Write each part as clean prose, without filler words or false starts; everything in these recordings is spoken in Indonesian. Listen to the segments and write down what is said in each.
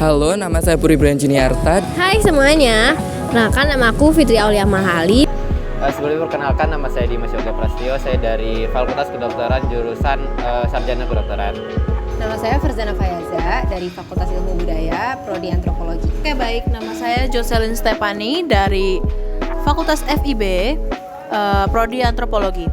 Halo, nama saya Puri Brian Juniarta. Hai semuanya, perkenalkan nama aku Fitri Aulia Mahali. Sebelumnya perkenalkan, nama saya Dimas Yoga Prastio, saya dari Fakultas Kedokteran jurusan Sarjana Kedokteran. Nama saya Farzana Fayaza dari Fakultas Ilmu Budaya, Prodi Antropologi. Oke baik, nama saya Jocelyn Stefani dari Fakultas FIB, Prodi Antropologi.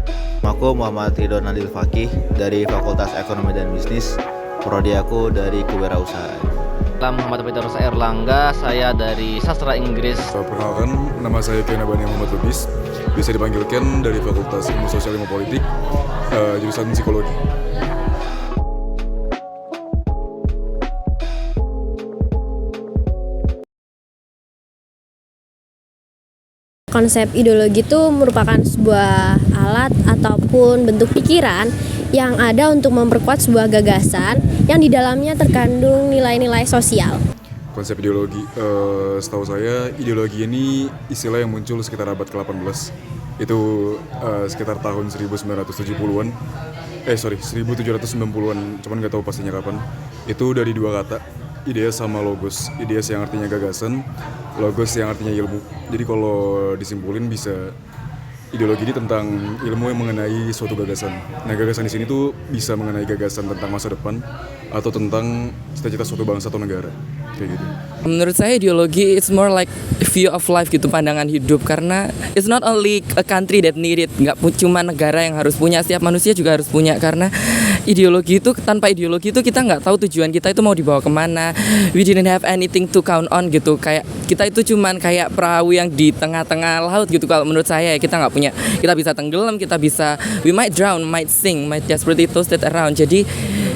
Aku Muhammad Ridho Nadil Fakih dari Fakultas Ekonomi dan Bisnis, Prodi aku dari Kewirausahaan. Muhammad Peter Rosa Erlangga, saya dari Sastra Inggris. Perkenalkan, nama saya Ken Abani Muhammad Lubis, bisa dipanggil Ken dari Fakultas Ilmu Sosial Ilmu Politik, jurusan Psikologi. Konsep ideologi itu merupakan sebuah alat ataupun bentuk pikiran yang ada untuk memperkuat sebuah gagasan yang di dalamnya terkandung nilai-nilai sosial. Konsep ideologi, setahu saya ideologi ini istilah yang muncul sekitar abad ke-18. Itu sekitar tahun 1970-an, 1790-an, cuman nggak tahu pastinya kapan. Itu dari dua kata, ideas sama logos. Ideas yang artinya gagasan, logos yang artinya ilmu. Jadi kalau disimpulin bisa ideologi ini tentang ilmu yang mengenai suatu gagasan. Nah, gagasan di sini tuh bisa mengenai gagasan tentang masa depan atau tentang cita-cita suatu bangsa atau negara, kayak gitu. Menurut saya ideologi it's more like view of life gitu, pandangan hidup, karena it's not only a country that need it, nggak cuma negara yang harus punya, setiap manusia juga harus punya, karena ideologi itu, tanpa ideologi itu kita nggak tahu tujuan kita itu mau dibawa kemana. We didn't have anything to count on gitu, kayak kita itu cuman kayak perahu yang di tengah-tengah laut gitu. Kalau menurut saya kita nggak punya, kita bisa tenggelam, we might drown, might sink, might desperately tossed around. Jadi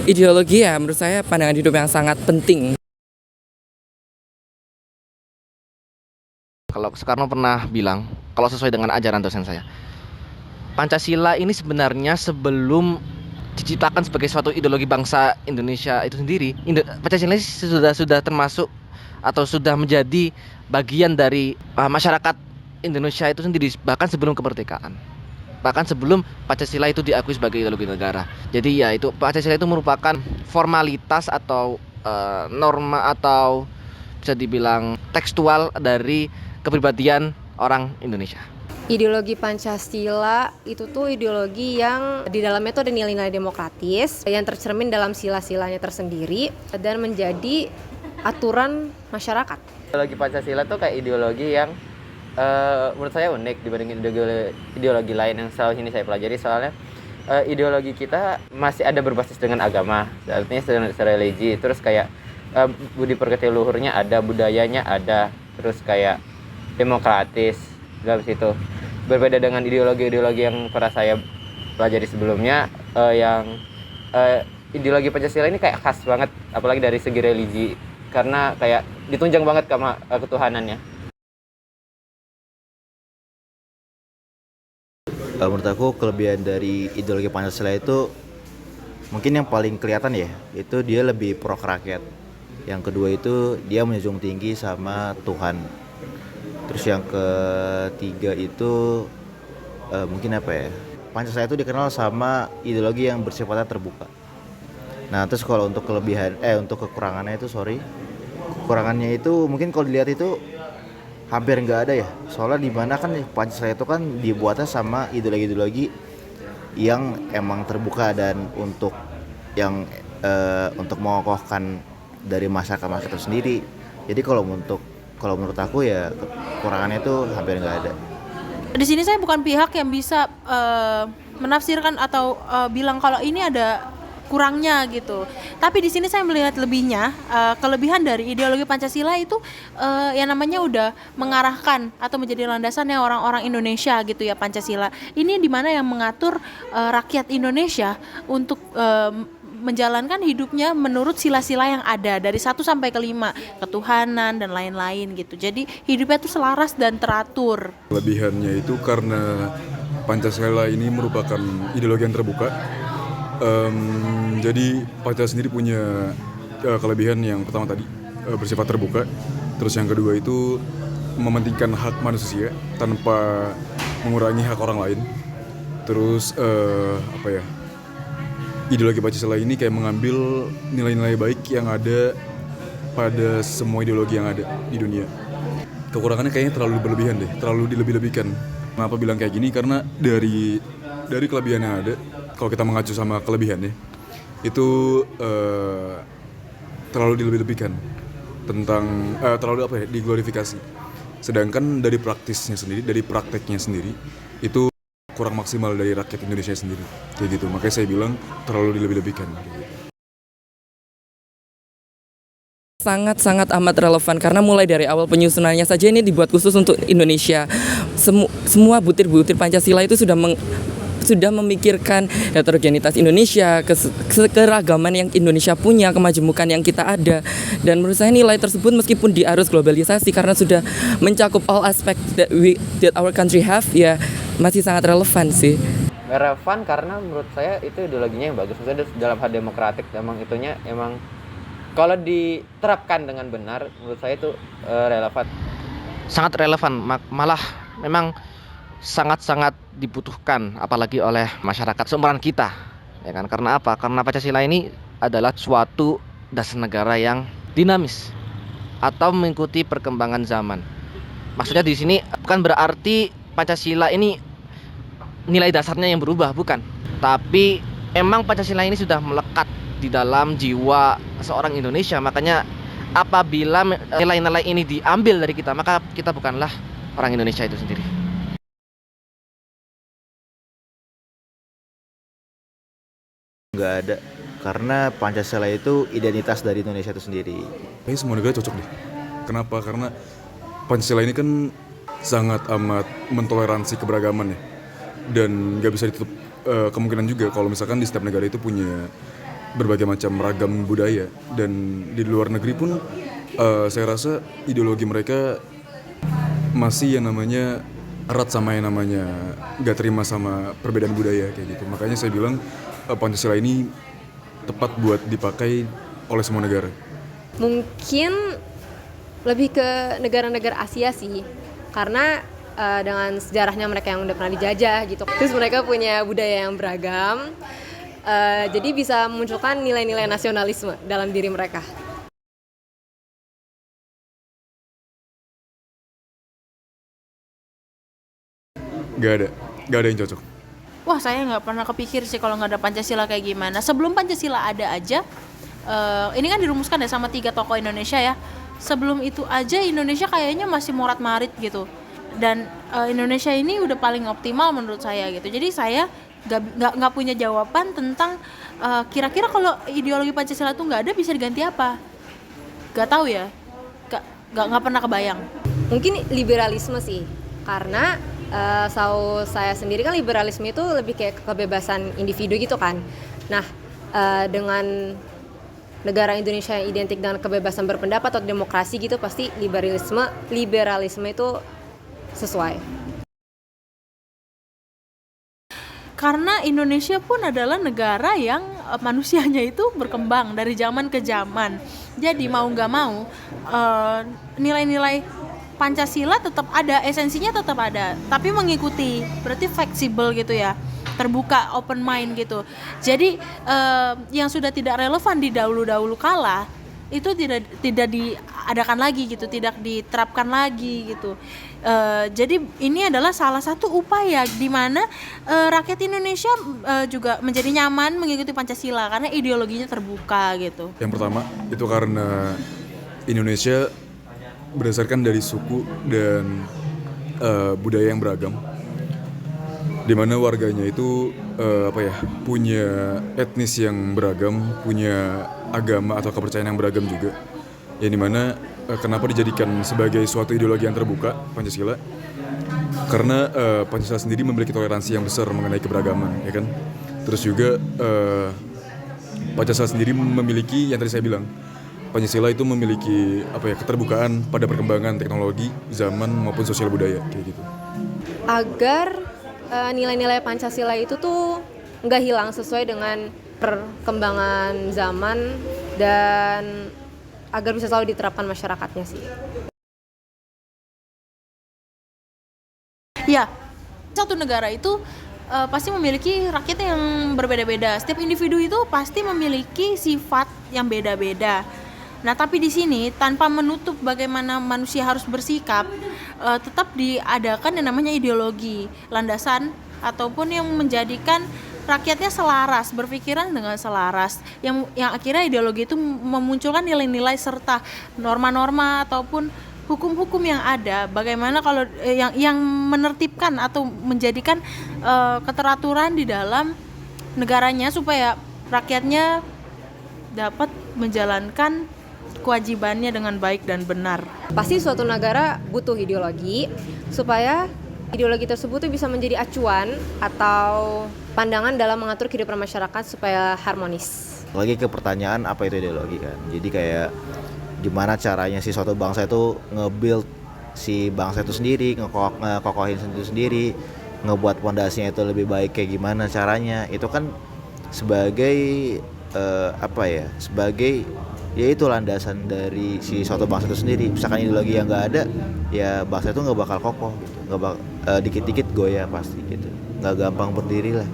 ideologi ya menurut saya pandangan hidup yang sangat penting. Kalau Soekarno pernah bilang, kalau sesuai dengan ajaran dosen saya, Pancasila ini sebenarnya sebelum diciptakan sebagai suatu ideologi bangsa Indonesia itu sendiri, Pancasila ini sudah termasuk atau sudah menjadi bagian dari masyarakat Indonesia itu sendiri, bahkan sebelum kemerdekaan, bahkan sebelum Pancasila itu diakui sebagai ideologi negara. Jadi ya itu, Pancasila itu merupakan formalitas atau norma atau bisa dibilang tekstual dari kepribadian orang Indonesia. Ideologi Pancasila itu tuh ideologi yang di dalamnya tuh ada nilai-nilai demokratis yang tercermin dalam sila-silanya tersendiri dan menjadi aturan masyarakat. Ideologi Pancasila tuh kayak ideologi yang menurut saya unik dibandingin ideologi lain yang selalu ini saya pelajari, soalnya ideologi kita masih ada berbasis dengan agama, artinya religi, terus kayak budi pekerti luhurnya ada, budayanya ada, terus kayak demokratis, dari situ. Berbeda dengan ideologi-ideologi yang pernah saya pelajari sebelumnya, yang ideologi Pancasila ini kayak khas banget, apalagi dari segi religi, karena kayak ditunjang banget sama ketuhanannya. Menurut aku kelebihan dari ideologi Pancasila itu mungkin yang paling kelihatan ya, itu dia lebih pro ke rakyat. Yang kedua itu dia menjunjung tinggi sama Tuhan. Terus yang ketiga itu mungkin apa ya, Pancasila itu dikenal sama ideologi yang bersifatnya terbuka. Nah terus kalau untuk kekurangannya itu mungkin kalau dilihat itu hampir nggak ada ya. Soalnya di mana kan Pancasila itu kan dibuatnya sama ideologi-ideologi yang emang terbuka dan untuk mengokohkan dari masyarakat itu sendiri. Jadi kalau menurut aku ya kekurangannya itu hampir nggak ada. Di sini saya bukan pihak yang bisa menafsirkan atau bilang kalau ini ada kurangnya gitu. Tapi di sini saya melihat lebihnya, kelebihan dari ideologi Pancasila itu yang namanya udah mengarahkan atau menjadi landasannya orang-orang Indonesia gitu ya, Pancasila. Ini di mana yang mengatur rakyat Indonesia untuk menjalankan hidupnya menurut sila-sila yang ada dari 1 sampai ke 5, ketuhanan dan lain-lain gitu. Jadi hidupnya itu selaras dan teratur. Kelebihannya itu karena Pancasila ini merupakan ideologi yang terbuka. Jadi Pancasila sendiri punya kelebihan yang pertama tadi, bersifat terbuka. Terus yang kedua itu mementingkan hak manusia tanpa mengurangi hak orang lain. Terus ideologi Pancasila ini kayak mengambil nilai-nilai baik yang ada pada semua ideologi yang ada di dunia. Kekurangannya kayaknya terlalu berlebihan deh, terlalu dilebih-lebihkan. Kenapa bilang kayak gini? Karena dari kelebihan yang ada, kalau kita mengacu sama kelebihannya, itu terlalu dilebih-lebihkan tentang terlalu diglorifikasi. Sedangkan dari prakteknya sendiri itu kurang maksimal dari rakyat Indonesia sendiri, kayak gitu. Makanya saya bilang terlalu dilebih-lebihkan. Kayak gitu. Sangat-sangat amat relevan karena mulai dari awal penyusunannya saja ini dibuat khusus untuk Indonesia. Semua butir-butir Pancasila itu sudah memikirkan heterogenitas Indonesia, keragaman yang Indonesia punya, kemajemukan yang kita ada. Dan menurut saya nilai tersebut meskipun di arus globalisasi karena sudah mencakup all aspect that our country have, ya masih sangat relevan sih. Relevan karena menurut saya itu ideologinya yang bagus. Maksudnya dalam hal demokratik emang kalau diterapkan dengan benar, menurut saya itu relevan. Sangat relevan, malah memang sangat-sangat dibutuhkan, apalagi oleh masyarakat seumuran kita, ya kan? Karena apa? Karena Pancasila ini adalah suatu dasar negara yang dinamis atau mengikuti perkembangan zaman. Maksudnya di sini bukan berarti Pancasila ini nilai dasarnya yang berubah, bukan. Tapi memang Pancasila ini sudah melekat di dalam jiwa seorang Indonesia. Makanya apabila nilai-nilai ini diambil dari kita, maka kita bukanlah orang Indonesia itu sendiri. Nggak ada, karena Pancasila itu identitas dari Indonesia itu sendiri. Kayaknya semua negara cocok deh. Kenapa? Karena Pancasila ini kan sangat amat mentoleransi keberagaman ya. Dan nggak bisa ditutup kemungkinan juga kalau misalkan di setiap negara itu punya berbagai macam ragam budaya. Dan di luar negeri pun saya rasa ideologi mereka masih yang namanya erat sama yang namanya nggak terima sama perbedaan budaya kayak gitu. Makanya saya bilang Pancasila ini tepat buat dipakai oleh semua negara. Mungkin lebih ke negara-negara Asia sih, karena dengan sejarahnya mereka yang udah pernah dijajah gitu. Terus mereka punya budaya yang beragam. Jadi bisa memunculkan nilai-nilai nasionalisme dalam diri mereka. Gak ada yang cocok. Wah, saya nggak pernah kepikir sih kalau nggak ada Pancasila kayak gimana. Sebelum Pancasila ada aja, ini kan dirumuskan ya sama 3 tokoh Indonesia ya. Sebelum itu aja Indonesia kayaknya masih morat-marit gitu. Dan Indonesia ini udah paling optimal menurut saya gitu. Jadi saya nggak punya jawaban tentang kira-kira kalau ideologi Pancasila itu nggak ada bisa diganti apa? Gak tahu ya, nggak pernah kebayang. Mungkin liberalisme sih, karena saya sendiri kan liberalisme itu lebih kayak kebebasan individu gitu kan. Nah, dengan negara Indonesia yang identik dengan kebebasan berpendapat atau demokrasi gitu, pasti liberalisme itu sesuai. Karena Indonesia pun adalah negara yang manusianya itu berkembang dari zaman ke zaman. Jadi mau nggak mau nilai-nilai Pancasila tetap ada, esensinya tetap ada, tapi mengikuti, berarti fleksibel gitu ya, terbuka, open mind gitu. Jadi yang sudah tidak relevan di dahulu-dahulu kala itu tidak diadakan lagi gitu, tidak diterapkan lagi gitu. Jadi ini adalah salah satu upaya di mana rakyat Indonesia juga menjadi nyaman mengikuti Pancasila karena ideologinya terbuka gitu. Yang pertama itu karena Indonesia berdasarkan dari suku dan budaya yang beragam, di mana warganya itu punya etnis yang beragam, punya agama atau kepercayaan yang beragam juga. Yang dimana kenapa dijadikan sebagai suatu ideologi yang terbuka Pancasila? Karena Pancasila sendiri memiliki toleransi yang besar mengenai keberagaman, ya kan? Terus juga Pancasila sendiri memiliki yang tadi saya bilang, Pancasila itu memiliki keterbukaan pada perkembangan teknologi, zaman maupun sosial budaya kayak gitu. Agar nilai-nilai Pancasila itu tuh nggak hilang sesuai dengan perkembangan zaman dan agar bisa selalu diterapkan masyarakatnya sih. Ya, satu negara itu pasti memiliki rakyat yang berbeda-beda. Setiap individu itu pasti memiliki sifat yang beda-beda. Nah, tapi di sini tanpa menutup bagaimana manusia harus bersikap, tetap diadakan yang namanya ideologi, landasan ataupun yang menjadikan rakyatnya selaras, berpikiran dengan selaras. Yang akhirnya ideologi itu memunculkan nilai-nilai serta norma-norma ataupun hukum-hukum yang ada. Bagaimana kalau yang menertibkan atau menjadikan keteraturan di dalam negaranya supaya rakyatnya dapat menjalankan kewajibannya dengan baik dan benar. Pasti suatu negara butuh ideologi supaya ideologi tersebut tuh bisa menjadi acuan atau pandangan dalam mengatur kehidupan masyarakat supaya harmonis. Lagi ke pertanyaan apa itu ideologi kan. Jadi kayak gimana caranya si suatu bangsa itu nge-build si bangsa itu sendiri, ngekokohin itu sendiri, ngebuat pondasinya itu lebih baik kayak gimana caranya. Itu kan sebagai sebagai ya itu landasan dari si suatu bangsa itu sendiri. Misalkan ideologi yang nggak ada, ya bangsa itu nggak bakal kokoh gitu, dikit-dikit goyah pasti gitu, nggak gampang berdiri lah.